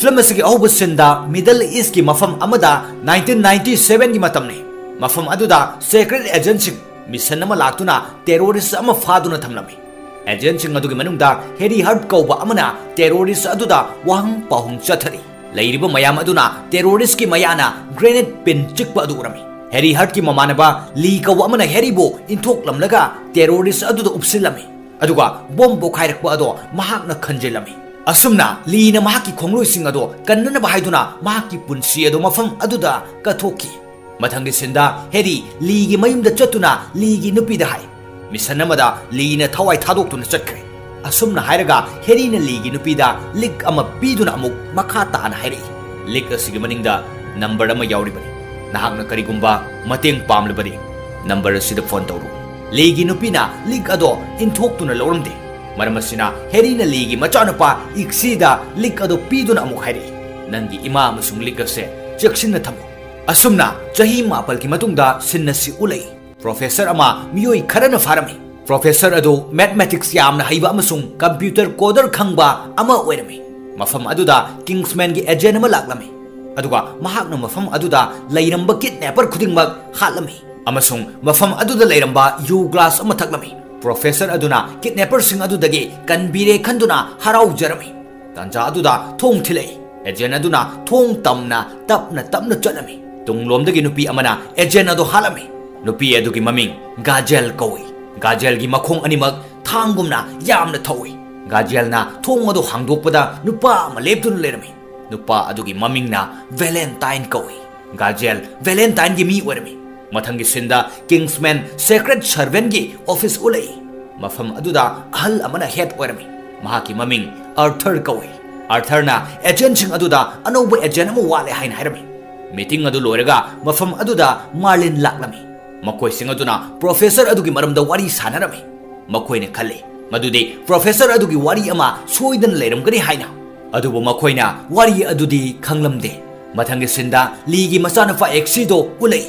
Film असगी अहोब सिंदा middle east की मफम अमदा 1997 की मतमने मफम अदुदा secret एजेंसिंग mission अमा लाक्तुना टेरोरिस्ट अमा फादुना थमलमी एजेंसिंग अदुगी मनुंगदा हेरी हर्ट कौबा अमना टेरोरिस्ट अदुदा वाहंग पाहुंग चथरी लैरिबा मयाम अदुना टेरोरिस्ट की मयाना ग्रेनेड पिन चिकपा अदु उरमी हेरी हर्ट की ममानबा ली कौबा अमना हेरीबो इंथोकलमलगा टेरोरिस्ट अदुदा उपसिलमी अदुगा बॉम्ब बोखाइरकपा अदो महाकना खंजेलमी असुमना लीना महाकी खोंगलोइसिंग अदो कन्ननबा हाइदुना महाकी पुंसी अदो मफम अदुदा कथोकी मथंगी सिंदा हेरी लीगी मयुमदा चतुना लीगी नुपीदा हाय मिशन अमदा लीना थवाई थादोक्तुना चटख्रे असुमना हायरगा हेरीना लीगी नुपीदा लिक अमा पीदुना अमुक मखा ताना हायरे लिक असिगी मनिंगदा नंबर अमा यावरिबनी नहाकना करिगुंबा मतेंग पामलबनी नंबर असिदा फोन तौरु लीगी नुपीना लिक अदो इंथोक्तुना लौरमदे मरमसिना हेरीना लीगी मचानुपा इक्सीदा लिक अदो पीदुना अमुक हायरे नंगी इमा अमसुंग लिक असे चेक्सिन्ना थमो असुमना चही मापल की मतुंगदा सिन्नसी उलई प्रोफेसर अमा मियोई खरना फारमी प्रोफेसर अदो मैथमेटिक्स यामना हाइबा अमसुंग कंप्यूटर कोडर खंगबा अमा ओइरमी मफम अदुदा किंग्समैन की एजेंट अमा लाक्लमी अदुगा महाकना मफम अदुदा लैरंबा किडनैपर खुदिंगमक हालमी अमसुंग मफम अदुदा लैरंबा यू ग्लास अमा थक्लमी प्रोफेसर अदुना किडनैपर सिंग अदुदगे कनबीरे खंदुना हराउ जरमी तंजा अदुदा थोंग थिलै एजेंट अदुना थोंग तमना तपना तपना चलमी तुंगलोमदगी नुपी अमना एजेंट अदो हालमी नुपी अदुगी ममिंग गाजेल कौई गाजेल की मखोंग अनिमक थांगुमना यामना थौई गाजेलना थोंग अदो हांगदोकपदा नुपा अमा लेपदुना लेरमी नुपा अदुगी ममिंगना वैलेंटाइन कौई गाजेल वैलेंटाइन की मी ओरमी मथंगी सिंदा किंग्समैन सेक्रेट सर्वेंट की ऑफिस उलई मफम अदुदा अहल अमना हेड ओरमी महाकी ममिंग अर्थर कौई अर्थरना एजेंट सिंग अदुदा अनौब एजेंट अमा वाले हाइन हायरमी मीटिंग अदु लोरगा मफम अदुदा मार्लिन लाक्लमी मकोई सिंग अदुना प्रोफेसर अदुगी मरमदा वारी सानरमी मकोइने खल्ले मदुदे प्रोफेसर अदुगी वारी अमा सोइदन लेरमगनी हाइना अदुबो मकोइना वारी अदुदी खंगलमदे मथंगी सिंदा लीगी मचानफा एक्सीदो उलई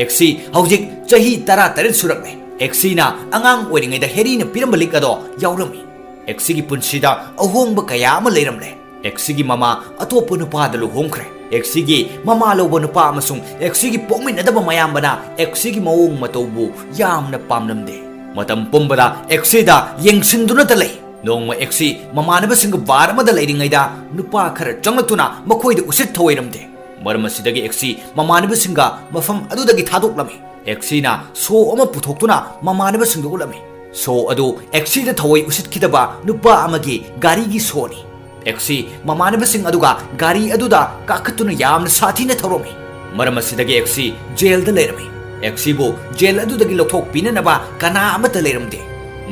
एक्सी हौजिक चही 13 सुरकले एक्सीना अंगांग ओइरिङैदा हेरीना पिरम्बा लिक अदो यावरमी एक्सीगी पुंसीदा अहोंगबा कया अमा लेरमले एक्सीगी ममा अतोपा नुपादा लुहोंख्रे एक्सीगी ममा लौबा नुपा अमसुंग एक्सीगी पोंमिनदबा मयामबना एक्सीगी मवोंग मतौबु यामना पामलमदे मतम पुंबदा एक्सीदा येंगसिंदुना तलै नोंगमा एक्सी ममानबसिंग बार अमदा लैरिङैदा नुपा खर चंगलतुना मखोइदा उसित थवैरमदे मरमसिदगी एक्सी ममानबसिंगा मफम अदुदगी थादोक्लमी एक्सीना सो अमा पुथोक्तुना ममानबसिंग उलमी सो अदु एक्सीदा थवै उसितखिदबा नुपा अमगी गारीगी सोनी एक्सी ममानबसिंग अदुगा गारी अदुदा काखतुना यामना साथीना थरोमी मरमसिदगी एक्सी जेलदा लेरमी एक्सीबो जेल अदुदगी लौथोक पिननबा कना अमता लेरमदे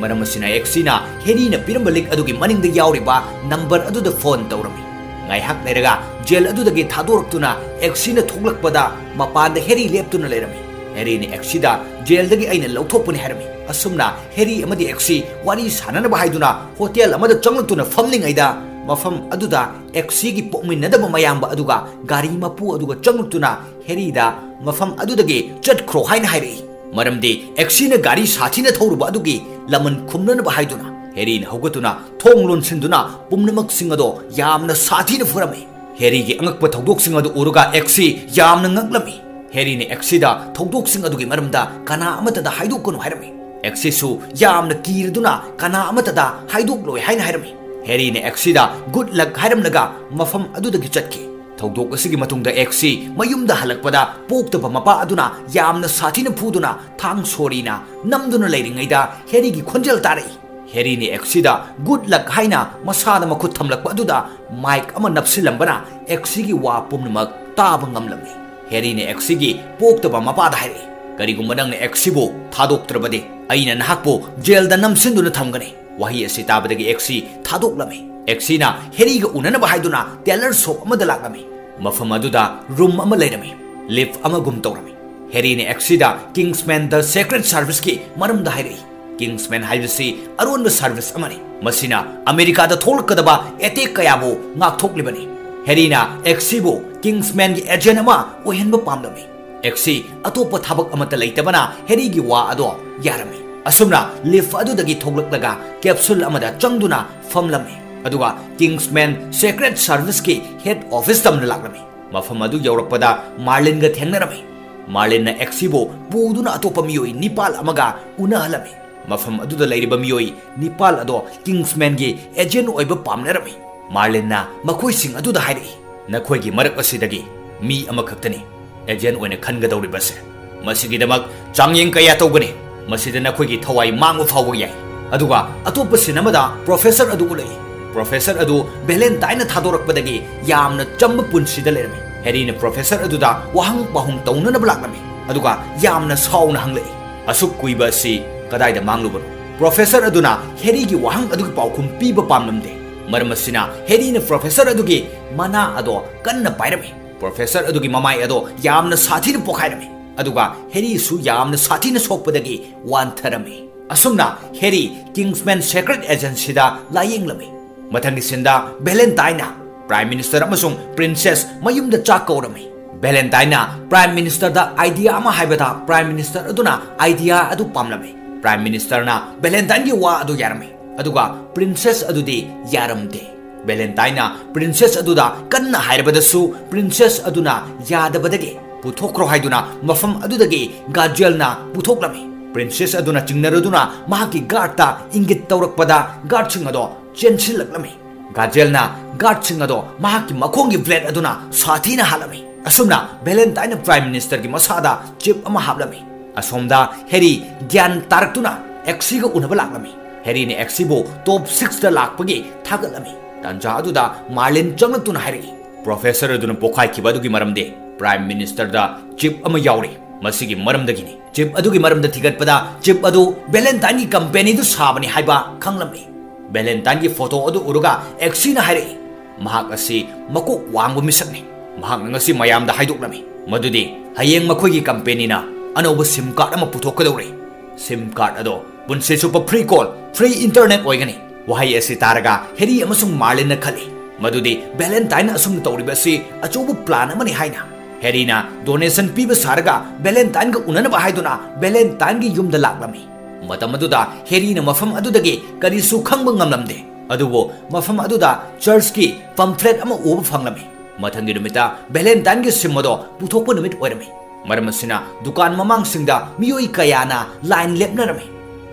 मरमसिना एक्सीना हेरीना पिरम्बा लिक अदुगी मनिंगदा यावरिबा नंबर अदुदा फोन तौरमी ngaiak leiraga jail adudagi thadoraktuna exina thoglakpada mapanda heri leptuna leirami heri ni exida jail dagi aina lauthokpuni harami asumna heri amadi exi wari sanana bahaiduna hotel amada changlatuna famlingaida mafam aduda exi gi pokminadaba mayamba aduga gari mapu aduga changlatuna heri da mafam adudagi chatkhro haina hairi maramdi exina gari sathina thoruba adugi laman khumnana bahaiduna हेरी हौगतुना थोंग लोनसिंदुना पुमनमक सिंगदो यामना साथीना फुरमी हेरी की अंगकप थौदोकसिंग अदु उरुगा XC यामना ngakलमी हेरी ने एक्सीदा थौदोकसिंग अदुगी मरमदा कना अमतदा हाइदोकनु हायरमी XC सु यामना कीरदुना कना अमतदा हाइदोकलोय हाइना हायरमी हेरी ने एक्सीदा गुड लक हायरमलगा मफम अदुदगी चटकी थौदोक असिगी मतुंगदा एक्सी मयुमदा हलकपदा पोक्तबा मपा अदुना यामना साथीना फुदुना थांग सोरीना नमदुना लेरिङैदा हेरी की खोंजल तारई हेरी ने एक्सीदा गुड लक हाइना मसादा मखुत थमलक अदुदा माइक अमा नपसिलंबना एक्सीगी वा पुमनमक ताबा ngamlami हेरी ने एक्सीगी पोक्तबा मपादा हाइरे करिगुम्बा नंगने एक्सीबो थादोक्त्रबदे अइना नहाकपो जेलदा नमसिंदुना थमगने वही असि ताबदगी एक्सी थादोक्लमी एक्सीना हेरीगा उननबा हाइदुना टेलर शॉप अमदा लाक्लमी मफम अदुदा रूम अमा लेरमी लिफ्ट अमा गुम तौरमी हेरी ने एक्सीदा किंग्समैन द सेक्रेट सर्विस की मरमदा हाइरे किंग्समैन हाइबसी अरोनबा सर्विस अमनी मसिना अमेरिका दा थोलकदबा एटेक कयाबो ngakthoklibani हेरीना एक्सीबो किंग्समैन की एजेंट अमा ओहेनबा पामलमी एक्सी अतोप थाबक अमता लैतबना हेरीगी वा अदो यारमी असुमना लिफ्ट अदुदगी थोगलकलगा कैप्सूल अमदा चंगदुना फमलमी अदुगा किंग्समैन सेक्रेट सर्विस की हेड ऑफिस तमन लाक्लमी मफम अदु यौरकपदा मार्लिन ग थेंगनरमी मार्लिन एक्सीबो पुदुना अतोप मियोई निपाल अमगा उनहलमी मफम अदुदा लैरिबा मियोई निपाल अदो किंग्समैन गी एजेंट ओइबा पामनरमी मार्लिन मखोई सिंग अदुदा हाइरि नखोइगी मरक असिदगी मी अमखक्तनी एजेंट ओइना खनगदौरिबसे मसिगिदमक चांगयें कया तौगनी मसिदा नखोइगी थवाई मांगु फावो याई अदुगा अतोप सिनेमादा प्रोफेसर अदु उलै प्रोफेसर अदु वेलेंटाइन थादोरकपदगी यामना चंब पुंसिदा लेरमी हेरीना प्रोफेसर अदुदा वहंग पाहुंग तौननब लाक्लमी अदुगा यामना साउना हंगलै असुक कुइबा सि कदाइदा मांगलुबनो प्रोफेसर अदुना हेरीगी वहंग अदुगी पाउखुम पीबा पामलमदे मरमसिना हेरीना प्रोफेसर अदुगी मना अदो कन्न पाइरमी प्रोफेसर अदुगी ममाई अदो यामना साथीना पोखाइरमी अदुगा हेरीसु यामना साथीना सोकपदगी वानथरमी असुमना हेरी किंग्समैन सेक्रेट एजेंसीदा लायेंगलमी मथंगी सिंदा वेलेंटाइना प्राइम मिनिस्टर अमसुंग प्रिंसेस मयुमदा चाक कौरमी वेलेंटाइना प्राइम मिनिस्टर दा आइडिया अमा हाइबदा प्राइम मिनिस्टर अदुना आइडिया अदु पामलमी प्राइम मिनिस्टर ना वेलेंटाइन की वा अदु यारमी अदुगा प्रिंसेस अदुदी यारमदे वेलेंटाइना प्रिंसेस अदुदा कन्ना हाइरबदसु प्रिंसेस अदुना यादबदगे पुथोक्रो हाइदुना मफम अदुदगे गाजेलना पुथोक्लमी प्रिंसेस अदुना चिंगनरदुना महाकी गार्डता इंगित तौरकपदा गार्डसिंग अदो चेंसिलक्लमी गाजेलना गार्डसिंग अदो महाकी मखोंगी ब्लेड अदुना साथीना हालमी असुमना वेलेंटाइन प्राइम मिनिस्टर की मसादा चिप अमा हाबलमी असोमदा हेरी ज्ञान तारक्तुना एक्सीगा उनबा लाक्लमी हेरी ने एक्सीबो टॉप 6 दा लाक्पगी थागलमी तंजा अदुदा मार्लिन चंगतुना हाइरि प्रोफेसर अदुना पोखाई खिबदुगी मरमदे प्राइम मिनिस्टर दा चिप अमा यावरी मसिगी मरमदगिनी चिप अदुगी मरमदा थिगतपदा चिप अदु वेलेंटाइन की कंपनी दु साबनी हाइबा खंगलमी वेलेंटाइन की फोटो अदु उरुगा एक्सीना हाइरि महाक असि मको वांगबो मिसकनी महाक ngasi mayamda haidoklami madudi hayeng makhoigi company na anoba sim card ama puthokadore sim card ado bunse super free call free internet oigani wahai asi taraga heri amasung marlin na khali madudi valentine asum tawriba si achobu plan amani haina heri na donation piba sarga valentine ga unana ba haiduna valentine gi yumda laklami matam aduda heri na mafam adudagi kari su khangba ngamlamde adubo mafam aduda church ki pamphlet ama oba fanglami मथंगी नुमिता Valentine की SIM अदो पुथोकपो नुमित ओइरमी मरमसिना दुकान ममांग सिंगदा मियोई कयाना लाइन लेपनरमी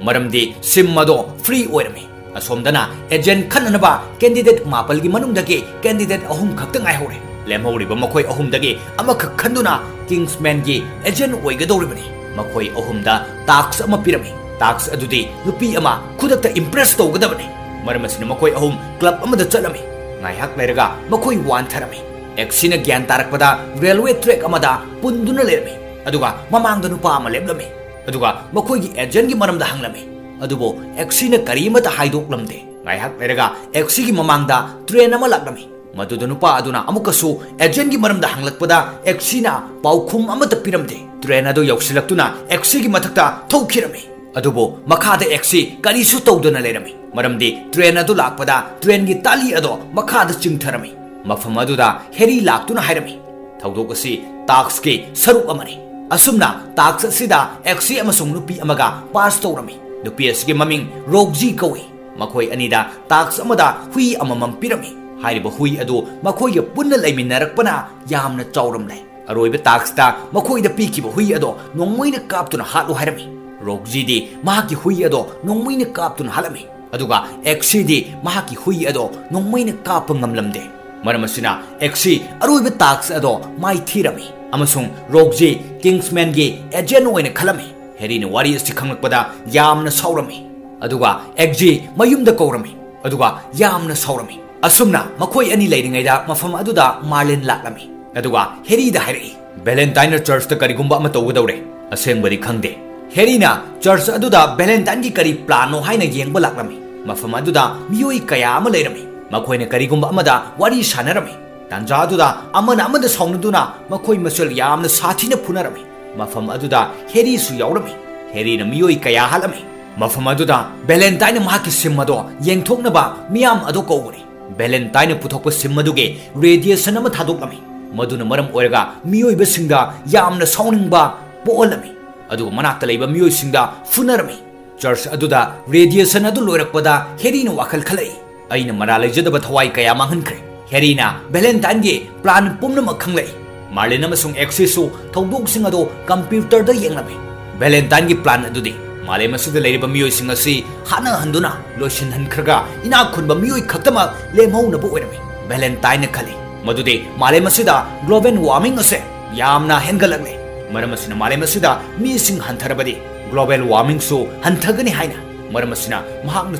मरमदी सिम अदो फ्री ओइरमी असोमदना एजेंट खननबा कैंडिडेट मापल की मनुंगदगी कैंडिडेट अहुम खक्तंग आइहोरे लेमहौरिबा मखोई अहुमदगी अमख खंदुना किंग्समैन की एजेंट ओइगदौरिबनी मखोई अहुमदा टास्क अमा पिरमी टास्क अदुदी नुपी अमा खुदक्ता इंप्रेस तौगदबनी मरमसिना मखोई अहुम क्लब अमदा चलमी ngaihak lerga makoi wan tharami एक्सीना ज्ञान तारकपदा रेलवे ट्रैक अमदा पुंदुना लेरमी अदुगा ममांगदा नुपा अमा लेबलमी अदुगा मखोइगी एजेंट की मरमदा हंगलमी अदुबो एक्सीना करीमता हाइदोकलमदे ngaihak lerga एक्सी की ममांगदा ट्रेन अमा लाक्लमी मदुदा नुपा अदुना अमुकसु एजेंट की मरमदा हंगलकपदा एक्सीना पाउखुम अमता पिरमदे ट्रेन अदु यौसिलक्तुना एक्सी की मथक्ता थौखिरमी अदुबो मखादा एक्सी करीसु तौदना लेरमी मरमदी ट्रेन अदु लाक्पदा ट्रेन की ताली अदो मखादा चिंगथरमी मफम अदुदा हेरी लाक्तुना हाइरमी थौदोक असि टास्क के सरुक अमनी असुमना टास्क असिदा एक्सी अमसुंग नुपी अमगा पास तौरमी नुपी असि ममिंग रोगजी कौई मखोई अनिदा टास्क अमदा हुई अममम पिरमी हाइरिबा हुई अदु मखोई पुन्ना लैमिनरकपना यामना चौरमलै अरोइबा टास्कता मखोइदा पीखिबा हुई अदो नोंमोइना कापतुना हातलो हाइरमी रोगजीदी माकी हुई अदो नोंमोइना कापतुना हालमी अदुगा एक्सीदी माकी हुई अदो नोंमोइना काप ngamlamde मरमसिना एक्सी अरोइबा टास्क अदो माइ थीरमी अमसुंग रोगजी किंग्समैन गे एजेंट ओइना खलमी हेरीना वारी असि खंगलकपदा यामना साउरमी अदुगा एक्जी मयुमदा कौरमी अदुगा यामना साउरमी असुमना मखोई अनि लैरिङैदा मफम अदुदा मार्लिन लाक्लमी अदुगा हेरीदा हाइरई वेलेंटाइन चर्च ता करिगुम्बा अमा तौगदौरे असेंबरी खंगदे हेरीना चर्च अदुदा वेलेंटाइन की करी प्लानो हाइना येंगबा लाक्लमी मफम अदुदा मियोई कया अमा लैरमी मखोइना करिगुम्बा अमदा वारी सानरमी तंजा अदुदा अमना अमदा सौनदुना मखोइ मसल यामना साथीना फुनरमी मफम अदुदा हेरीसु यावरमी हेरीना मियोई कया हालमी मफम अदुदा वेलेंटाइन माकी सिम अदो येंगथोकनबा मियाम अदो कौबनी वेलेंटाइन पुथोकपा सिम अदुगे रेडिएशन अमा थादोकलमी मदुना मरम ओइरगा मियोइबसिंगदा यामना सौनिंगबा पोलमी अदुगा मनाक्ता लैबा मियोइसिंगदा फुनरमी चर्च अदुदा रेडिएशन अदु लोइरकपदा हेरीना वाखल खलै ꯑꯩꯅ ꯃꯔꯥ ꯂꯩꯖꯗꯕ ꯊꯋꯥꯏ ꯀꯌꯥ ꯃꯥꯡꯍꯟꯈ꯭ꯔꯦ ꯍꯦꯔꯤꯅ ꯚꯦꯂꯦꯟꯇꯥꯏꯟꯒꯤ ꯄ꯭ꯂꯥꯟ ꯄꯨꯝꯅꯃꯛ ꯈꯪꯂꯛꯏ ꯃꯥꯔꯂꯤꯟ ꯑꯃꯁꯨꯡ ꯑꯦꯛꯁꯤꯁꯨ ꯊꯧꯗꯣꯛꯁꯤꯡ ꯑꯗꯨ ꯀꯝꯄ꯭ꯌꯨꯇꯔꯗ ꯌꯦꯡꯂꯝꯃꯤ ꯚꯦꯂꯦꯟꯇꯥꯏꯟꯒꯤ ꯄ꯭ꯂꯥꯟ ꯑꯗꯨꯗꯤ ꯃꯥꯂꯦꯝ ꯑꯁꯤꯗ ꯂꯩꯔꯤꯕ ꯃꯤꯑꯣꯏꯁꯤꯡ ꯑꯁꯤ ꯍꯥꯠꯅꯍꯟꯗꯨꯅ ꯂꯣꯏꯁꯤꯟꯍꯟꯈ꯭ꯔꯒ ꯏꯅꯥꯛ ꯈꯨꯟꯕ ꯃꯤꯑꯣꯏ ꯈꯛꯇꯃꯛ ꯂꯦꯝꯍꯧꯅꯕ ꯑꯣꯏꯔꯝꯃꯤ ꯚꯦꯂꯦꯟꯇꯥꯏꯟꯅ ꯈꯜꯂꯤ ꯃꯗꯨꯗꯤ ꯃꯥꯂꯦꯝ ꯑꯁꯤꯗ ꯒ꯭ꯂꯣꯕꯦꯜ ꯋꯥꯔꯃꯤꯡ ꯑꯁꯤ ꯌꯥꯝꯅ ꯍꯦꯟꯒꯠꯂꯛꯂꯤ ꯃꯔꯝ ꯑꯁꯤꯅ ꯃꯥꯂꯦꯝ ꯑꯁꯤꯗ ꯃꯤꯁꯤꯡ ꯍꯟꯊꯔꯕꯗꯤ ग्लोबल वार्मिंग हंथगनी है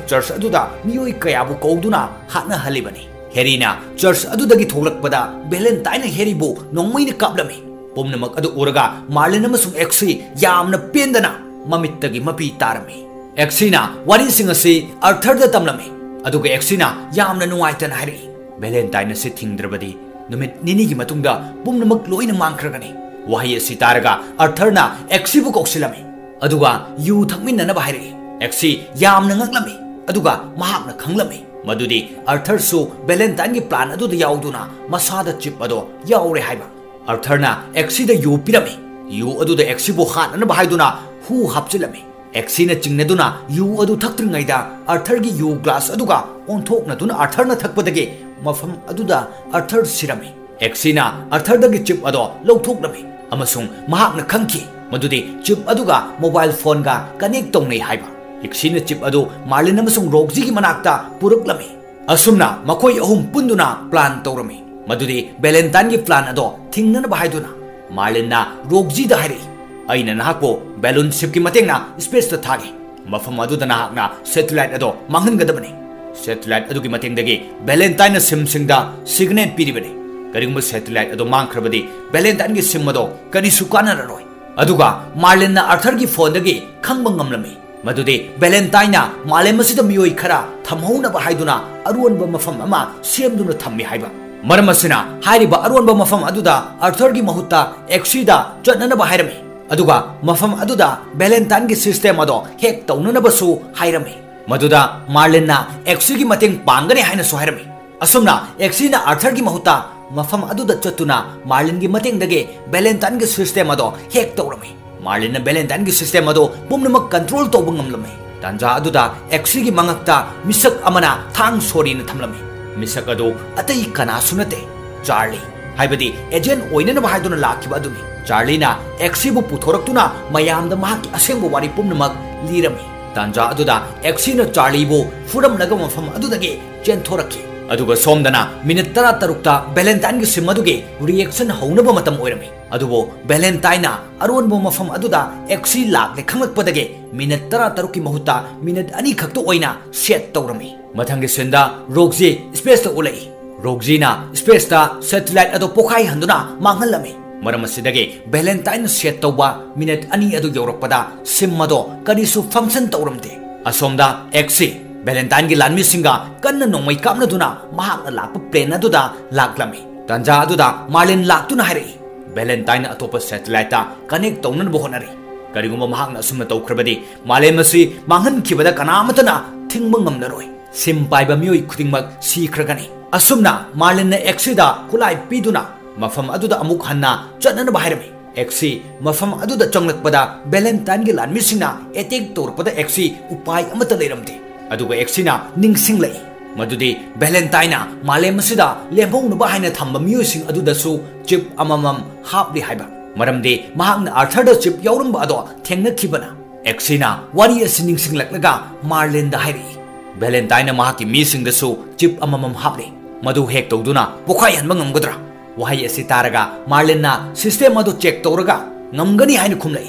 चर्च मियोई कयाबू कौदुना हाना हलिबनी हेरीना चर्च अदुदगी थोलकपदा वेलेंटाइन हेरीबू नोंमैना कापलमी पुमनमक अदु उरगा मार्लिन अमसुंग एक्सी यामना पेंदना ममित्तगी मपी तारमी एक्सीना वारिसिंग असि अर्थरदा तमलमी अदुगा एक्सीना यामना नुवाइतन हारी वेलेंटाइन से थिंगद्रबदी नुमित निनीगी मतुंगदा पुमनमक लोइना मांखरगनी वहाई असि तारगा अर्थरना एक्सीबू कौसिलमी अदुगा यू थकमिन्ननबा हारी एक्सी यामना ngakलमी अदुगा महाकना खंगलमी मदुदी अर्थरसु वेलेंटाइन की प्लान अदुदा याउदुना मसादा चिप अदो याउरे हाइबा अर्थरना एक्सीदा यू पिरमी यू अदुदा एक्सीबू हाननबा हाइदुना हु हापचिलमी एक्सीना चिंगनदुना यू अदु थक्त्रिङैदा अर्थरगी यू ग्लास अदुगा ओंथोकनदुना अर्थरना थक्पदगे मफम अदुदा अर्थर सिरमी एक्सीना अर्थरदगी चिप अदो लौथोकलमी अमसुंग महाकना खंखी मदुदी चिप अदुगा मोबाइल फोन गा कनेक्ट तौनै हाइबा एक्सीना चिप अदु मार्लिन अमसुंग रोक्जी की मनाक्ता पुरकलमी असुमना मखोय अहुम पुंदुना प्लान तौरमी मदुदी वेलेंटाइन की प्लान अदो थिंगनबा हाइदुना मार्लिनना रोक्जी दा हाइरी अइना नाहको बैलून शिप की मतेंगना स्पेस ता थागे मफम अदुदा नाहकना सैटेलाइट अदो मांगनगदबनी सैटेलाइट अदुगी मतेंगदगी वेलेंटाइन सिमसिंगदा सिग्नल पिरिबनी करिगुंबा सैटेलाइट अदो मांखरबदी वेलेंटाइन की सिम अदो करिसु कानररोय अदुगा मार्लिनना अर्थर की फोन दगी खंगबा ngamlami मदुदी वेलेंटाइन मालेम असिदा मियोई खरा थमहौनबा हाइदुना अरुवनबा मफम अमा सेमदुना थम्मी हाइबा मरम असिना हाइरिबा अरुवनबा मफम अदुदा अर्थर की महुत्ता एक्सीदा चटननबा हाइरमी अदुगा मफम अदुदा वेलेंटाइन की सिस्टम अदो हेक तौननबसु हाइरमी मदुदा मार्लिनना एक्सी की मतेंग पांगने हाइनसु हाइरमी असुमना एक्सीना अर्थर की महुत्ता मफम अदुदा चतुना मार्लिन की मतेंगदगे वेलेंटाइन की सिस्टम अदो हेक तौरमी मार्लिन वेलेंटाइन की सिस्टम अदो पुमनमक कंट्रोल तौबा ngamlami तांजा अदुदा एक्सी की मंगक्ता मिसक अमना थांग सोरीना थमलमी मिसक अदो अतई कनासु नते चार्ली हाइबदी एजेंट ओइननबा हाइदुना लाखिबा अदुनी चार्लीना एक्सीबू पुथोरक्तुना मयामदा महाकि असेंबा वारी पुमनमक लीरमी तांजा अदुदा एक्सीना चार्लीबू फुरमनगा मफम अदुदगे चेंथोरक्की अदुगा सोमदना मिनिट 13 वेलेंटाइन की सिम अदुगे रिएक्शन हौनबा मतम ओइरमी अदुबो वेलेंटाइना अरोनबो मफम अदुदा एक्सी लाकले खंगलकपदगे मिनिट 13 की महुत्ता मिनिट 2 खक्तो ओइना सेट तौरमी मथंगे सिंदा रोक्जी स्पेस ता उलै रोक्जीना स्पेस ता सैटेलाइट अदो पोखाई हंदुना मांगलमी मरम असिदगे वेलेंटाइन सेट तौबा मिनिट 2 अदु यौरकपदा सिम अदो करिसु फंक्शन तौरमते असोमदा एक्सी वेलेंटाइन की लानमी सिंगा कन्न नोंमै कापनदुना महाकना लाप प्लेन अदुदा लाक्लमी तंजा अदुदा मार्लिन लाक्तुना हाइरै वेलेंटाइन अतोप सैटेलाइट कनेक्ट तौननबो होनरी करिगुंबा महाकना असुमना तौख्रबदी मालेम असि मांगनखिबदा कनामतना थिंगबा ngamnaroy सिम पाइबा मियोई खुदिंगमक सीख्रगनी असुमना मार्लिन एक्सीदा खुलाई पीदुना मफम अदुदा अमुक हन्ना चटननबा हाइरमी एक्सी मफम अदुदा चंगलकपदा वेलेंटाइन की लानमी सिंगना एटेक तौरपदा एक्सी उपाय अमता लेरमते अदुगा एक्सीना निंगसिंगलै मदुदी वेलेंटाइना मालेम असिदा लेमहौनबा हाइना थम्बा मियोइसिंग अदुदसु चिप अममम हापली हाइबा मरमदे महाकना अर्थरदा चिप याउरंबा अदो थेंगनखिबना एक्सीना वारी असि निंगसिंगलकलगा मार्लिनदा हाइरि वेलेंटाइना महाकि मिसिंगदसु चिप अममम हापले मदु हेक तौदुना पोखाई हनबा ngamgadra वहाई असि तारगा मार्लिनना सिस्टम अदो चेक तौरगा ngamgani हाइना खुमलै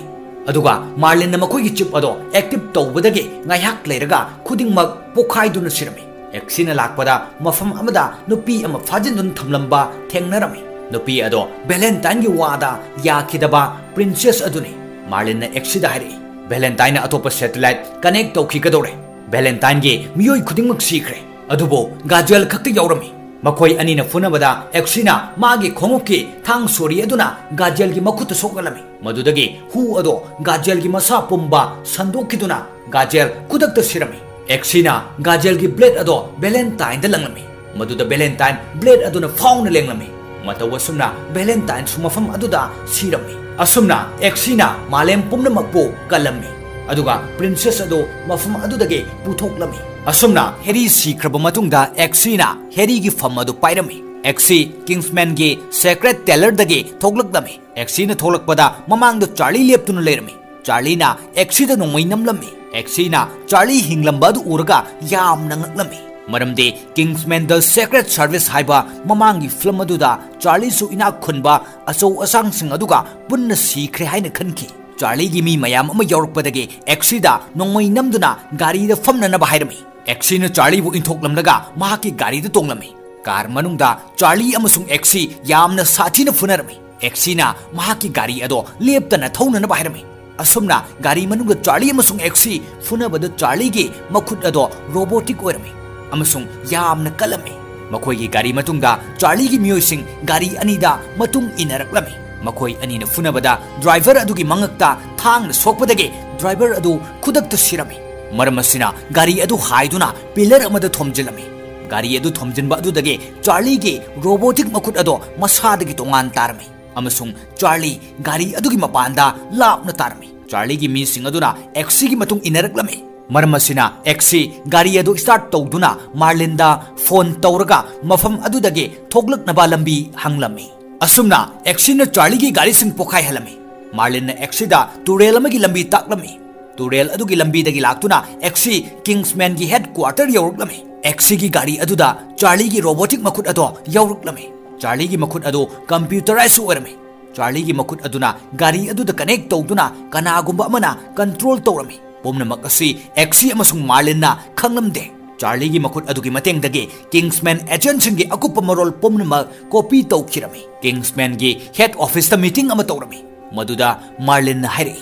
अदुगा मार्लिन मखोई चिप अदो एक्टिव तौबदगे ngayak लेरगा खुदिंगमक पोखाइदुना सिरमी एक्सीना लाकपदा मफम अमदा नुपी अमा फाजिनदुन थमलंबा थेंगनरमी नुपी अदो वेलेंटाइन की वादा याखिदबा प्रिंसेस अदुनी मार्लिन एक्सीदा हाइरि वेलेंटाइन अतोप सैटेलाइट कनेक्ट तौखिगदौरे वेलेंटाइन की मियोई खुदिंगमक सीख्रे अदुबो गाजल खक्ति याउरमी मखोई अनीना फुनबदा एक्सीना मागी खोंगुकी थांग सोरी अदुना गाजल की मखुत सोगलमी मदुदगी हु अदो गाजल की मसा पुंबा संदोकिदुना गाजल कुदक्त सिरमी एक्सीना गाजल की ब्लेड अदो वेलेंटाइन द लंगलमी मदुदा वेलेंटाइन ब्लेड अदुना फाउन लेंगलमी मतवसुमना वेलेंटाइन सुमफम अदुदा सिरमी असुमना एक्सीना मालेम पुमनमकपो कलमी अदुगा प्रिंसेस अदो मफम अदुदगे पुथोक्लमी असुमना हेरी सीख्रब मतुंगदा एक्सीना हेरी गी फम अदु पाइरमी एक्सी किंग्समैन गे सेक्रेट टेलर दगे थोक्लक्लमी एक्सी न थोक्लकपदा ममांग चार्ली लेप्तुन लेरमी चार्ली ना एक्सी द नोंगै नमलमी एक्सी ना चार्ली हिंगलंबा अदु उरगा याम नंगलमी मरमदे किंग्समैन द सेक्रेट सर्विस हाइबा ममांगी फिल्म अदुदा चार्ली सु इना खुनबा असौ असांग सिंग अदुगा पुन्न सीख्रे हाइना खनखी चार्ली गी मी मयाम अमा यौरकपदगे एक्सी दा नोंगै नमदुना गाड़ी द फमनना बाहायरमी एक्सी न चार्ली बु इंथोक्लमलगा माकी गाड़ी द तोंगलमी कार मनुंगदा चार्ली अमसुंग एक्सी यामना साथी न फुनरमी एक्सी ना माकी गाड़ी अदो लेप्तना थौनना बाहायरमी असुमना गाड़ी मनुंग चार्ली अमसुंग एक्सी फुनबद चार्ली गे मखुद अदो रोबोटिक ओरमी अमसुंग यामना कलमी मखोई गाड़ी मतुंगदा चार्ली गी मियोइसिंग गाड़ी अनीदा मतुंग इनरकलमी मखोई अनीना फुनबदा ड्राइवर अदुगी मंगकता थांग सोकपदगे ड्राइवर अदु खुदकत सिरमी मरमसिना गाड़ी अदु हाइदुना पिलर अमद थोमजिलमी गाड़ी अदु थोमजिनबा अदुदगे चार्ली गे रोबोटिक मखुद अदो मसादगी तोंगान तारमी अमसुंग चार्ली गाड़ी अदुगी मपानदा लापना तारमी चार्ली गी मीसिंग अदुना एक्सी गी मतुंग इनरकलमी मरमसिना एक्सी गाड़ी अदु स्टार्ट तौदुना मार्लिनदा फोन तौरगा मफम अदुदगे थोगलकनबा लंबी हंगलमी असुमना एक्सी न चार्ली गी गाड़ी सिंग पोखाई हलमी मार्लिन न एक्सी दा तुरेल अमगी लंबी ताकलमी तुरेल अदुगी लंबी दगी लाक्तुना एक्सी किंग्समैन गी हेडक्वार्टर यौरकलमी एक्सी गी गाड़ी अदुदा चार्ली गी रोबोटिक मखुद अदो यौरकलमी चार्ली गी मखुद अदो कंप्यूटराइज ओरमी चार्ली गी मखुद अदुना गाड़ी अदुदा कनेक्ट तौदुना कनागुंबा अमना कंट्रोल तौरमी पुमनमक असि एक्सी अमसुंग मार्लिनना खंगलमदे चार्ली गी मखुद अदुगी मतेंगदगे किंग्समैन एजेंट सिंगी अकुप मरोल पुमनमक कॉपी तौखिरमी किंग्समैन गी हेड ऑफिस ता मीटिंग अमा तौरमी मदुदा मार्लिन हाइरे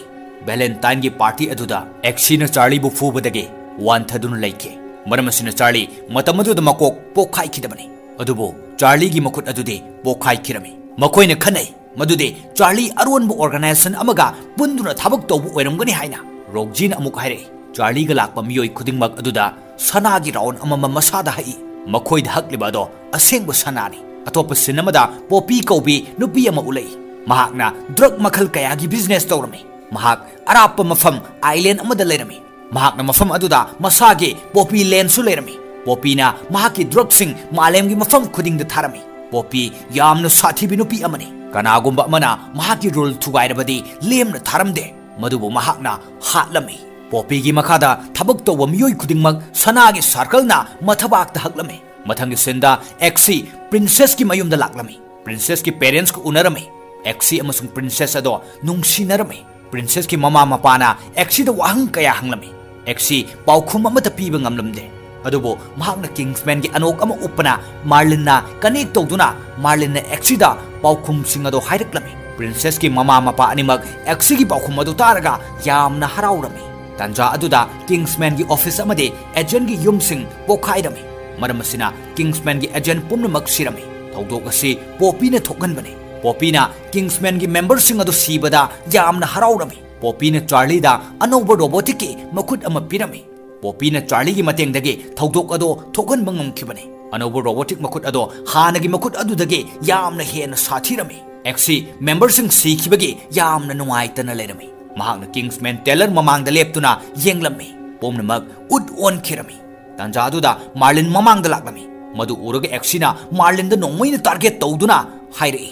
वैलेंटाइन गी पार्टी अदुदा एक्सी न चार्ली बु फुबदगे वांथदुन लैखे मरमसिन चार्ली मतम अदुदा मकोक पोखाइखिदबनी अदुबो चार्ली गी मखुद अदुदे पोखाइखिरमी मखोइने खनै मदुदे चार्ली अरोनबु ऑर्गेनाइजेशन अमगा पुंदुना थाबक तौबु ओइरमगनी हाइना रोगजीन अमुक हाइरे चार्ली गा लाकपा मियोय खुदिंगमक अदुदा सनागी राउन अमम मसादा हाइ मखोइद हकलिबादो असेंगबु सनानी अतोप सिनेमादा पोपी कौबी नुपी अमा उलै महाकना ड्रग मखल कयागी बिजनेस तौरमी महाक अराप मफम आइलैंड अमदा लेरमी महाकना मफम अदुदा मसागे पोपी लैंड सु लेरमी पोपीना महाकी ड्रग सिंग मालेमगी मफम खुदिंगदा थारमी पोपी यामना साथीबी नुपी अमनी कनागुंबा अमना महाकी रूल थुगाइरबदी लेमना थारमदे मदुबु महाकना हाटलमी पोपीगी मखादा थबक तौबा मियोय खुदिंगमक सनागी सर्कलना मथबाकता हकलमी मथंगी सिंदा एक्सी प्रिंसेस की मयुमदा लाकलमी प्रिंसेस की पेरेंट्स को उनरमी एक्सी अमसुंग प्रिंसेस अदो नुंगसिनरमी प्रिंसेस की ममा मपाना एक्सी द वाहंग कया हंगलमी एक्सी पाउखुम अमता पीबा ngamlamde अदुबो महाकना किंग्समैन की अनोक अमा उपना मार्लिनना कनेक्ट तौदुना मार्लिनना एक्सी दा पाउखुम सिंग अदो हाइरक्लमी प्रिंसेस की ममा मपा अनिमक एक्सी की पाउखुम अदो तारगा यामना हराउरमी तंजा अदुदा किंग्समैन की ऑफिस अमदे एजेंट की युमसिंग पोखाइरमी मरमसिना किंग्समैन की एजेंट पुमनमक सिरमी थौदोक असि पोपीना थोकनबने पोपीना किंग्समैन की मेंबरसिंग अदो सीबदा यामना हराउरमी पोपीना चार्ली दा अनोबो रोबोटिक की मखुद अमा पिरमी पोपीना चार्ली की मतेंगदगे थौदोक अदो थोकनबा ngamखिबने अनोबो रोबोटिक मखुद अदो हानगी मखुद अदुदगे यामना हेन साथिरमी एक्सी मेंबरसिंग सीखिबगे यामना नुंगाइतना लेरमी महाकना किंग्समैन टेलर ममांग दा लेप्तुना येंगलमी पोमनमक उड ओन खिरमी तंजादुदा मार्लिन ममांग दा लाकलमी मदु उरगे एक्सीना मार्लिन दा नोंगमैना टारगेट तौदुना हाइरे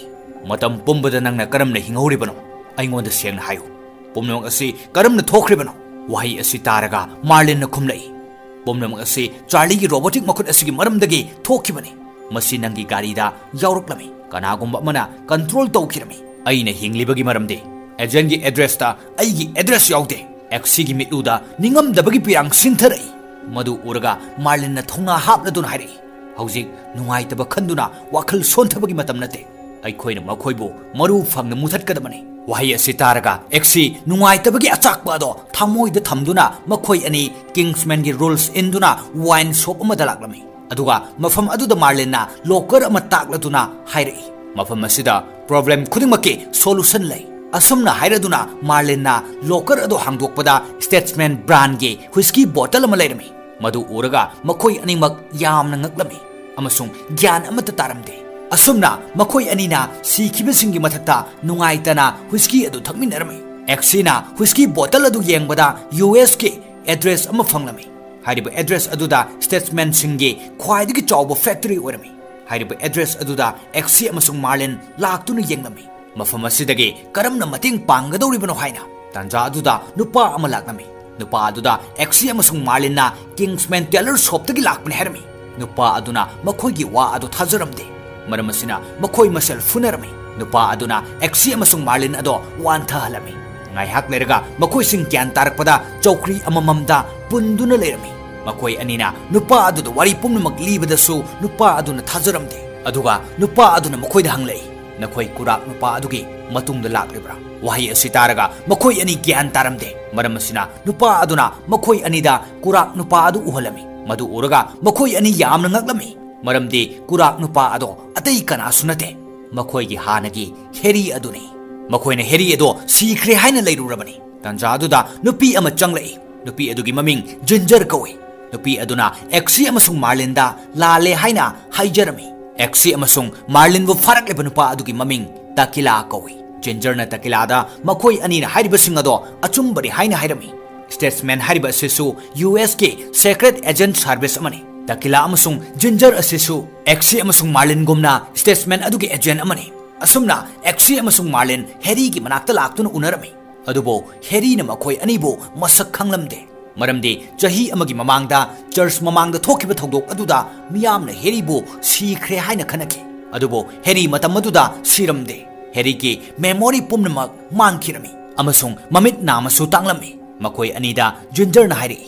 मतम पुंबदा नंगना करमना हिंगौरिबनो अइंगोंदा सेंगना हायु पुमनमक असि करमना थोखरिबनो वाही असि तारगा मार्लिन खुमलै पुमनमक असि चार्ली की रोबोटिक मखुद असिगी मरमदगे थोखिबने मसि नंगी गाड़ीदा यावरक्लमी कनागुंबा मना कंट्रोल तौखिरमी अइना हिंगलिबगी मरमदे एजेंट की एड्रेस ता अइगी एड्रेस यावदे एक्सी की मिटुदा निंगमदबगी पिरांग सिंथरई मदु उरगा मार्लिन ना थौना हापनदुन हाइरे हौजिक नुंगाइतबा खंदुना वाखल सोंथबगी मतम नते अइखोइना मखोइबो मरु फंगना मुथतकदबने वाही असि तारगा एक्सी नुंगाइतबगी अचाकपादो थामोइदा थमदुना मखोइ अनि किंग्समैन की रूल्स इंदुना वाइन शॉप अमदा लाकलमी अदुगा मफम अदुदा मार्लिनना लोकर अमा ताकलदुना हाइरे मफम असिदा प्रॉब्लम खुदिंगमके सोल्यूशन लै असमना हाइरदुना मार्लिनना लोकर अदो हांगदोकपदा स्टेट्समैन ब्रांड के व्हिस्की बोतल अमा लेरमी मदु उरगा मखोइ अनिमक यामना ngakलमी अमसुंग ज्ञान अमता तारमदे असुमना मखोइ अनिना सीखिबसिंगी मथक्ता नुंगाइतना व्हिस्की अदु थकमिनरमी एक्सीना हुस्की बोतल अदु येंगबदा US के एड्रेस अमा फंगलमी हारिबा एड्रेस अदुदा स्टेट्समैन सिंगे ख्वाइदगी चौबो फैक्टरी ओरमी हारिबा एड्रेस अदुदा एक्सी अमसुंग मार्लिन लाक्तुना येंगलमी मफम असिदगे करमना मतिंग पांगदौरिबनो हाइना तांजा अदुदा नुपा अमा लाक्नमी नुपा अदुदा एक्सी अमसुंग मार्लिनना किंग्समैन टेलर शॉपतगी लाक्पने हरमी नुपा अदुना मखोइगी वा अदु थाजरमदे मरम असिना मखोइ मसेल फुनरमी नुपा अदुना एक्सी अमसुंग मार्लिन अदो वांथहलमी ngaihak lerga makoi sing kyan tarakpada chokri amamamda punduna lerami makoi anina nupa adu wari pumnamak libada su nupa aduna thajaramde aduga nupa aduna makoi da hanglei nakoi kurak nupa adugi matungda laklibra wahi asitaraga makoi ani kyan taramde maram asina nupa aduna makoi anida kurak nupa adu uhalami madu uraga makoi ani yamna ngaklami maramdi kurak nupa ado atei kana sunate makoi gi hanagi heri aduni मखोइने हेरी एदो सीख्रे हाइना लैरुरबनी तंजा अदुदा नुपी अमा चंगलई नुपी अदुगी ममिंग ginger कवई नुपी अदुना XC अमसुंग मार्लिनदा लाले हाइना हाइजरमी XC अमसुंग Marlin वो फरक लेबा नुपा अदुगी ममिंग तकिला कवई जिंजरना तकिलादा मखोइ अनीना हाइरिबसिंग अदो अचुंबरी हाइना हाइरमी स्टेट्समैन हाइरिबा असिसु US के सीक्रेट एजेंट सर्विस अमनी तकिला अमसुंग जिंजर असिसु एक्सी अमसुंग मार्लिन गुमना स्टेट्समैन अदुगी एजेंट अमनी असुमना एक्सी अमसुंग मार्लिन हेरी की मनाक्ता लाक्तुना उनरमी अदुबो हेरी न मखोइ अनिबो मसक खंगलमदे मरमदे चही अमगी ममांगदा चर्च ममांगदा थोखिबा थौदोक अदुदा मियामना हेरीबो सीख्रे हाइना खनखि अदुबो हेरी मतम अदुदा सिरमदे हेरी की मेमोरी पुमनमक मांगखिरमी अमसुंग ममित नामसु तांगलमी मखोइ अनिदा जिंजरना हाइरि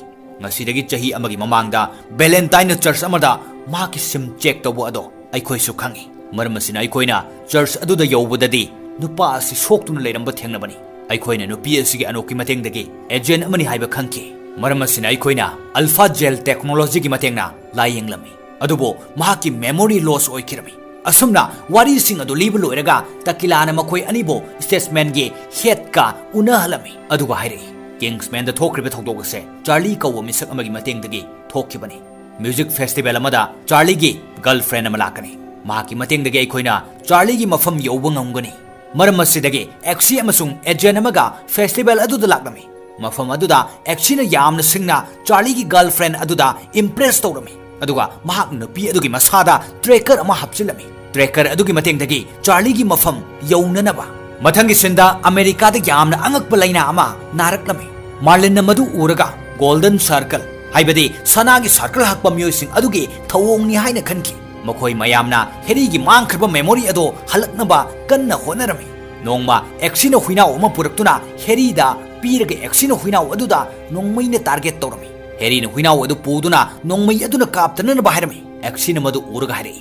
ngasiदगी चही अमगी ममांगदा वेलेंटाइन चर्च अमदा माकी सिम चेक तौबो अदो अइखोइसु खंगी मरम असिना अइखोइना चर्च अदुदा यौबददी नुपा असि सोक्तुना लेरंबा थेंगनबनी अइखोइना नुपी असिगी अनोकी मतेंगदगी एजेंट अमनी हाइबा खंखि मरम असिना अइखोइना अल्फा जेल टेक्नोलॉजी की मतेंगना लायेंगलमी अदुबो महाकी मेमोरी लॉस ओइखिरमी असुमना वारी सिंग अदु लीब लोइरगा तकिलाना मखोइ अनिबो स्टेट्समैन गे हेड का उनहलमी अदुगा हाइरे किंग्समैन द थोक्रिबा थौदोगसे चार्ली कवो मिसक अमगी मतेंगदगी थोखिबनी म्यूजिक फेस्टिवल अमदा चार्ली गी गर्लफ्रेंड अमा लाकनी माकी मतेंगदगी अइखोइना चार्ली गी मफम यौबा ngamgani मरम असिदगी एक्सी अमसुंग एजेंट अमगा फेस्टिवल अदुदा लाकनमी मफम अदुदा एक्सीना यामना सिंगना चार्ली गी गर्लफ्रेंड अदुदा इंप्रेस तौरमी अदुगा महाक नुपी अदुगी मसादा ट्रैकर अमा हपचिलमी ट्रैकर अदुगी मतेंगदगी चार्ली गी मफम यौननबा मथंगी सिंदा अमेरिका दा यामना अंगकपा लाइना अमा नारकलमी मार्लिन मदु उरगा गोल्डन सर्कल हाइबदी सनागी सर्कल हकपा म्योइसिंग अदुगी थवोंगनी हाइना खनखि मखोइ मयामना हेरीगी मांगखरबा मेमोरी अदो हलकनबा कन्ना होनरमी नोंगमा एक्सीना हुइनाव अमा पुरक्तुना हेरीदा पीरगे एक्सीना हुइनाव अदुदा नोंमैना टारगेट तौरमी हेरीना हुइनाव अदु पुदुना नोंमै अदुना कापतनना बाहरमी एक्सीना मदु उरगा हारे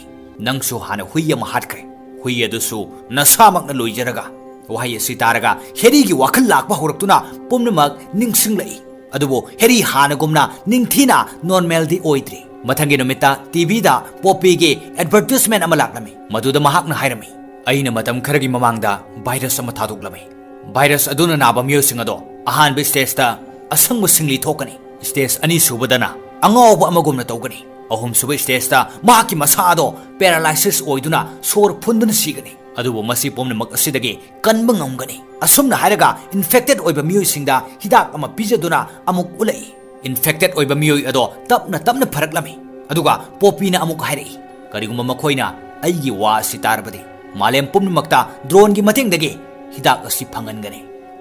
नंगसु हाना हुइ अमा हाटख्रे हुइ अदुसु नसामकना लोइजरगा वहाय असि तारगा हेरीगी वाखल लाकबा होरक्तुना पुमनमक निंगसिंगलै अदुबो हेरी हानगुमना निंगथीना नॉर्मल दी ओइद्री मथंगी नुमिता टीवी दा पोपी गे एडवर्टाइजमेंट अमा लाकलमी मदुदा महाकना हाइरमी अइना मतम खरगी ममांगदा वायरस अमा थादोकलमी वायरस अदुना नाबा म्योसिंग अदो अहानबे स्टेज दा असंग सिंगली थोकनी स्टेज अनि सुबदना अंगावबा अमगुमना तौगनी अहुम सुबे स्टेज दा महाकी मसादो पैरालाइसिस ओइदुना सोर फुंदुना सिगनी अदुबो मसी पोमनमक असिदगी कनबा ngamgani असुमना हाइरगा इन्फेक्टेड ओइबा म्योसिंगदा हिदाक अमा पिजदुना अमुक उलै इन्फेक्टेड ओइबा मियोइ अदो तपना फरकलमी अदुगा पोपीना अमुक हाइरई करिगुम मखोइना अइगी वा असि तारबदि मालेम पुमनमक्ता ड्रोन गी मतेंगदगी हिदाक असि फंगनगने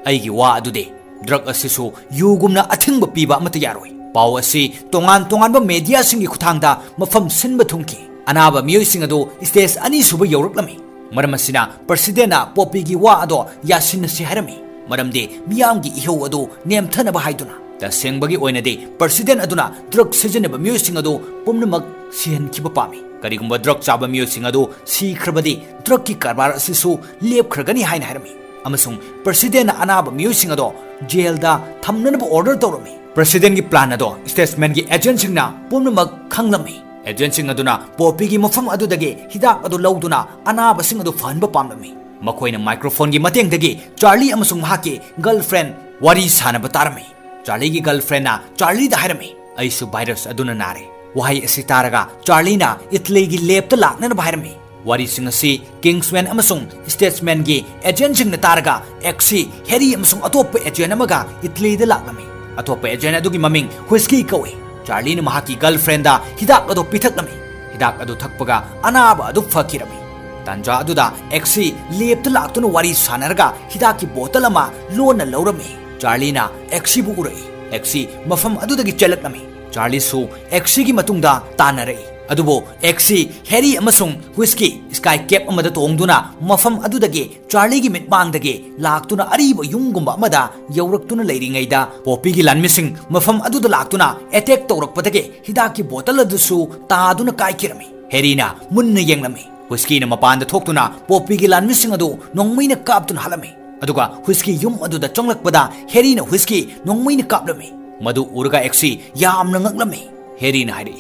अइगी वा अदुदे ड्रग असिसु युगुमना अथिंग पीबा अमता यारोइ पाव असि तोंगान मीडिया सिंगी खुथांगदा मफम सिनबा थुंकी अनाबा मियोइ सिंग अदो स्टेज अनि सुबा यौरकलमी मरम असिना प्रेसिडेंटना पोपीगी वा अदो यासिनसि हारमी मरमदे मियामगी इहौ अदो नेमथनबा हाइदुना तसेंबगी ओइनदे प्रेसिडेंट अदुना ड्रग सिजनबा म्यूसिंग अदो पुमनमक सिहनखिबा पामी करिगुंबा ड्रग चाबा म्यूसिंग अदो सीख्रबदि ड्रग की कारबार असिसु लेपख्रगनी हाइन हारमी अमसुंग प्रेसिडेंट अनाबा म्यूसिंग अदो जेलदा थमननबा ऑर्डर तौरमी प्रेसिडेंट की प्लान अदो स्टेट्समैन की एजेंट सिंगना पुमनमक खंगलमी एजेंट सिंग अदुना पोपी की मफम अदुदगे हिदाक अदो लौदुना अनाबा सिंग अदो फहनबा पामलमी मखोइना माइक्रोफोन की मतेंगदगी चार्ली अमसुंग महाके गर्लफ्रेंड वारी सानबा तारमी चार्ली की गर्लफ्रेंड ना चार्ली दा हारमी अइसु वायरस अदुना नारे वहाय असि तारगा चार्ली ना इटली की लेब त लाकनन बाहरमी Wari singasi Kingsman amasung Statesman gi agent sing natarga Exi Harry amasung atop agent amaga Italy da laklami. Atop agent adugi maming Whiskey kawi. Charlie na mahaki girlfriend da hidak ado pithaknami. Hidak ado thakpaga anaba ado fakirami. Tanja aduda Exi lepta laktuna wari sanarga hidaki bottle ama lona laurami. Charlie na Exi bu urai. Exi mafam adudagi chalaknami. Charlie su Exi gi matungda tanarai. Adubo Exi Harry amasung Whiskey sky cap amada tongduna mafam adudagi Charlie gi mitbangdagi laktuna ariba yungumba amada yawraktuna leiringaida Poppy gi lanmising mafam aduda laktuna attack tawrakpadagi hidaki bottle adusu taaduna kaikirami. Harry na munna yenglami. Whiskey na mapanda thoktuna Poppy gi lanmising adu nongmaina kaptuna halami. Aduga Whiskey yum aduda chonglakpada Harry na Whiskey nongmaina kaplami. Madu urga Exi yamna ngaklami. Harry na hari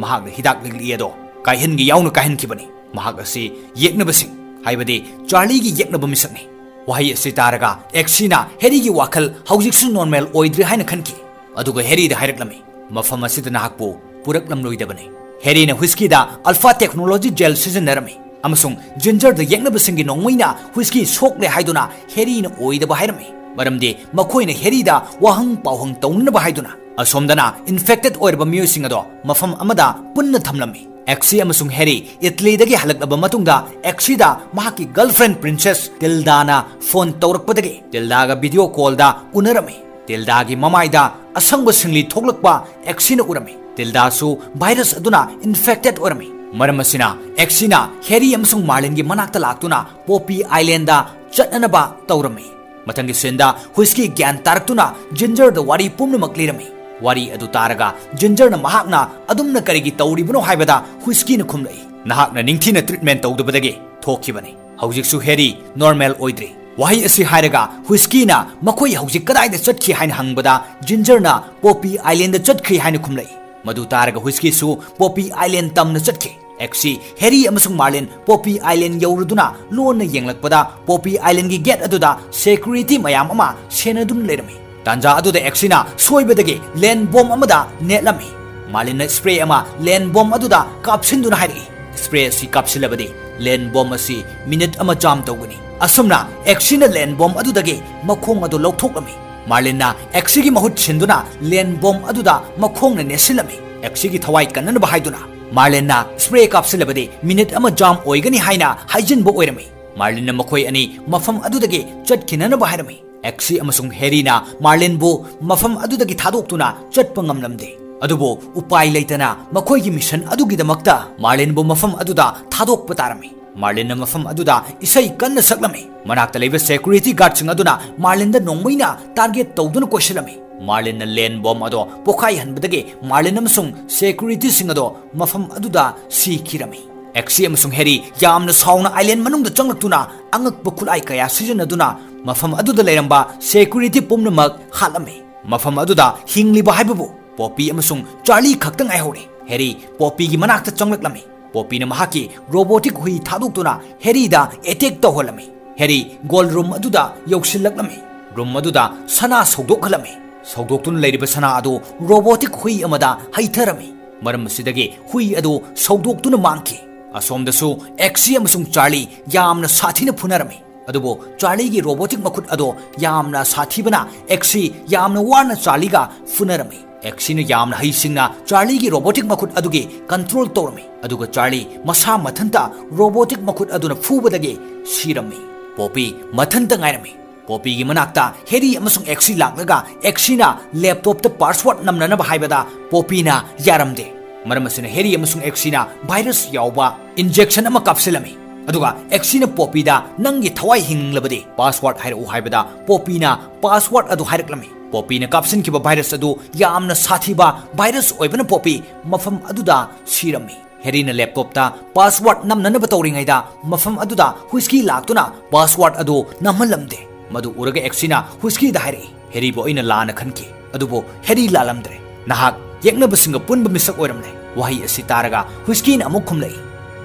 mahak hidak liado kaihin gi yauna kaihin kibani mahak asi yekna basing haibadi Charlie gi yekna bamisakni wahi asi taraga Exina Harry gi wakal haujiksu normal oidri haina khanki aduga Harry da hairaklami mafam asida nahakpo puraklam loidabani Harry na Whiskey da alpha technology gel sizinarami amasung ginger da yekna basing gi nongmoina Whiskey sokle haiduna Harry na oidaba hairami maramdi makoina Harry da wahang pawhang taunna ba haiduna Asomdana infected oirba miyosing ado mafam amada punna thamlami. Exi amasung Harry Italy dagi halaklaba matungda Exi da mahaki girlfriend Princess Tilda phone tawrakpadagi Tilda video call da unarami. Tilda gi mamai da asangba singli thoklakpa Exi na urami. Tilda su virus aduna infected orami. Maramasina Exi na Harry amasung Marlin gi manakta laktuna Poppy Island da chatnanaba tawrami. Matangi senda Whiskey gyan taraktuna Ginger da wari pumna maklirami. Wari adu taraga Ginger na mahakna adumna karigi tawribano haibada Whiskey na khumlai. Nahakna ningthina treatment tawdabadagi thokibani. Haujiksu Harry normal oidri. Wahi asi hairaga Whiskey na makoi haujik kadaida chatkhi haina hangbada Ginger na Poppy Island da chatkhi haina khumlai. Madu taraga Whiskey su Poppy Island tamna chatkhi. Exi Harry amasung Marlin Poppy Island yauruduna lona yenglakpada Poppy Island gi gate aduda security mayam ama senadun lerami. Tanja aduda Exina soibadagi land bomb amada netlami. Marlin na spray ama land bomb aduda kapsinduna hairi. Spray si kapsilabadi land bomb asi minute ama jam tawgani. Asumna Exina land bomb adudagi makhong adu lokthokami. Marlin na Exi gi mahut sinduna land bomb aduda makhong na nesilami. Exi gi thawai kanna bahaiduna. Marlin na spray kapsilabadi minute ama jam oigani haina hajin bo oirami. Marlin na makoi ani mafam adudagi chatkinana bahairami. Exi amasung Harry na Marlin bu mafam adudagi thadoktuna chatpangam lamde. Adubo upai leitana makoi gi mission adugi damakta Marlin bu mafam aduda thadok patarami. Marlin na mafam aduda isai kanna saklami. Manakta leiba security guard sing aduna Marlin da nongmaina target tawduna koshilami. Marlin na land bomb ado pokai hanbadagi Marlin amasung security sing ado mafam aduda sikirami. Exi amasung Harry yamna sauna island manungda changlaktuna angakpa khulai kaya sijanaduna mafam aduda leiramba security pumnamak halami. Mafam aduda hingliba haibabu Poppy amasung Charlie khaktang aihore. Harry Poppy gi manakta changlaklami. Poppy na mahaki robotic hui thadoktuna Harry da attack tawholami. Harry gold room aduda yausillaklami. Room aduda sana sogdokhalami. Sogdoktuna leiriba sana adu robotic hui amada haitharami. Maram sidagi hui adu sogdoktuna mangki. Asomdasu Exi amasung Charlie yamna sathina phunarami. Adubo Charlie gi robotic makut ado yamna sathibana Exi yamna warna Charlie ga phunarami. Exi na yamna haisingna Charlie gi robotic makut adugi control tawrami. Aduga Charlie masa mathanta robotic makut aduna phubadagi sirami. Poppy mathanta ngairami. Poppy gi manakta Harry amasung Exi laklaga Exi na laptop ta password namnana bahaibada Poppy na yaramde. Maramasina Harry amasung Exi na virus yauba injection ama kapsilami. Aduga Exi na Poppy da nangi thawai hinglabadi password hairu haibada Poppy na password adu hairaklami. Poppy na kapsin kiba virus adu yamna sathiba virus oibana Poppy mafam aduda sirami. Harry na laptop ta password namnana batawringai da mafam aduda Whiskey laktuna password adu namalamde. Madu uraga Exi na Whiskey da hairi. Harry bo ina lana khanki. Adubo Harry lalamdre. Nahak yekna basinga punba misak oiramle. Wahi asi taraga Whiskey na amuk khumlai.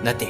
Nate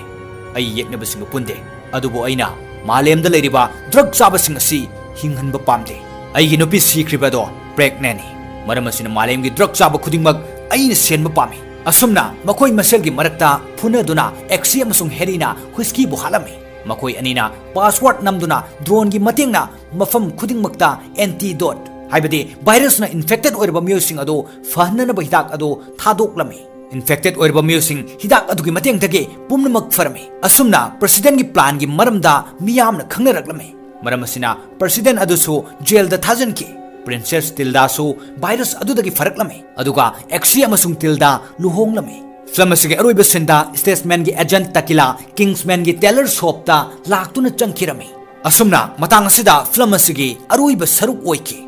ay yekna basinga punde. Adubo aina malemda leiriba drug sabasing asi hinghanba pamde. Ay ginupi sikribado pregnant ni. Maramasina malemgi drug saba khudingmag aina senba pami. असुमना मखोई मसेलगी मरक्ता फुनदुना Eggsy अमसुंग हेरीना हुस्की बुहालमी मखोई अनीना पासवर्ड नमदुना ड्रोन की मतेंगना मफम खुदिंगमक्ता एंटीडोट हाइबदि वायरस ना इन्फेक्टेड ओइरबा मियोसिंग अदो फहननब हिदाक अदो थादोक्लमी इन्फेक्टेड ओइरबा मियोसिंग हिदाक अदुगी मतेंगदगे पुमनमक फरमी असुमना प्रेसिडेंट की प्लान की मरमदा मियामना खंगनरक्लमी मरम असिना प्रेसिडेंट अदुसु जेल दा थाजनकी प्रिंसेस टिल्डासु वायरस अदुदगी फरकलमी अदुगा एक्सी अमसुंग टिल्डा लुहोंगलमी फिल्म असिगे अरोइबा सिंदा स्टेट्समैन की एजेंट तकिला किंग्समैन की टेलर शॉपता लाक्तुना चंखिरमी असुमना मतांग असिदा फिल्म असिगे अरोइबा सरुक ओइकी